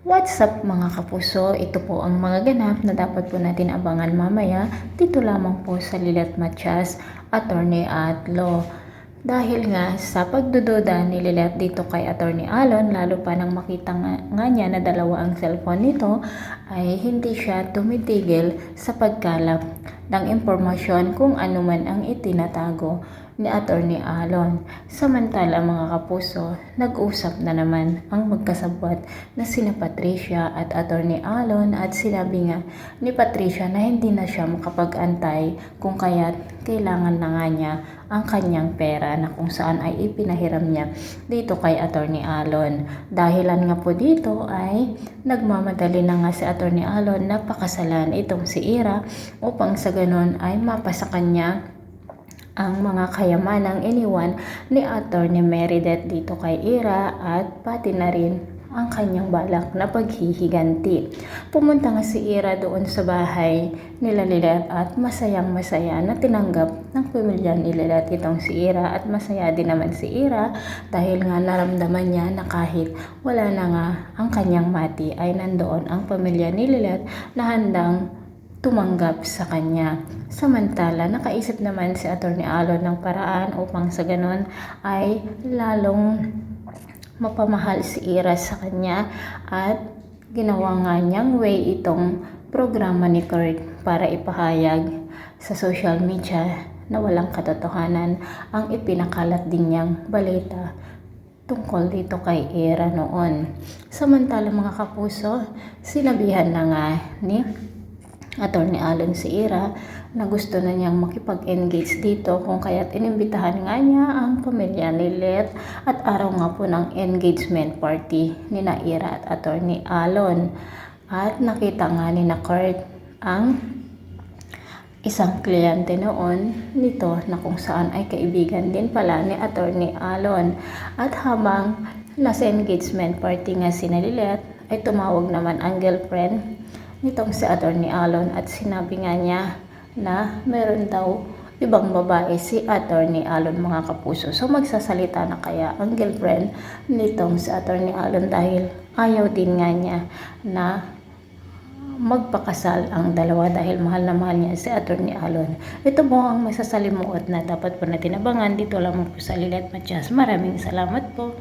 What's up mga kapuso? Ito po ang mga ganap na dapat po natin abangan mamaya dito lamang po sa Lilet Matias, Attorney at Law. Dahil nga sa pagdududa ni Lilet dito kay Attorney Alon, lalo pa nang makita nga niya na dalawa ang cellphone nito, ay hindi siya tumitigil sa pagkalap ng impormasyon kung ano man ang itinatago ni Attorney Alon. Samantala mga kapuso, nag-usap na naman ang magkasabwat na sina Patricia at Attorney Alon at sinabi nga ni Patricia na hindi na siya makapag-antay kung kaya't kailangan na nga niya ang kanyang pera na kung saan ay ipinahiram niya dito kay Attorney Alon. Dahilan nga po dito ay nagmamadali na nga si Attorney Alon na pakasalan itong si Ira upang sa ganon ay mapasa kanya ang mga kayamanang iniwan ni Attorney Meredith dito kay Ira at pati na rin ang kanyang balak na paghihiganti. Pumunta nga si Ira doon sa bahay nila Lilet at masayang masaya na tinanggap ng pamilya ni Lilet itong si Ira at masaya din naman si Ira dahil nga naramdaman niya na kahit wala na nga ang kanyang mati ay nandoon ang pamilya ni Lilet na handang tumanggap sa kanya. Samantala, nakaisip naman si Attorney Alon ng paraan upang sa ganon ay lalong mapamahal si Ira sa kanya at ginawa nga niyang way itong programa ni Kurt para ipahayag sa social media na walang katotohanan ang ipinakalat din niyang balita tungkol dito kay Ira noon. Samantala mga kapuso, sinabihan na nga ni Attorney Alon si Ira na gusto na niyang makipag-engage dito kung kaya't inimbitahan nga niya ang pamilya ni Lilet at araw nga po ng engagement party ni na Ira at Attorney Alon. At nakita nga ni na Kurt ang isang kliyente noon nito na kung saan ay kaibigan din pala ni Attorney Alon. At habang nasa engagement party nga si na Lilet ay tumawag naman ang girlfriend nitong si Attorney Alon at sinabi nga niya na meron daw ibang babae si Attorney Alon mga kapuso. So magsasalita na kaya ang girlfriend nitong si Attorney Alon dahil ayaw din nga niya na magpakasal ang dalawa dahil mahal na mahal niya si Attorney Alon. Ito po ang masasalimuot na dapat po natin abangan dito lamang po sa Lilet Matias. Maraming salamat po.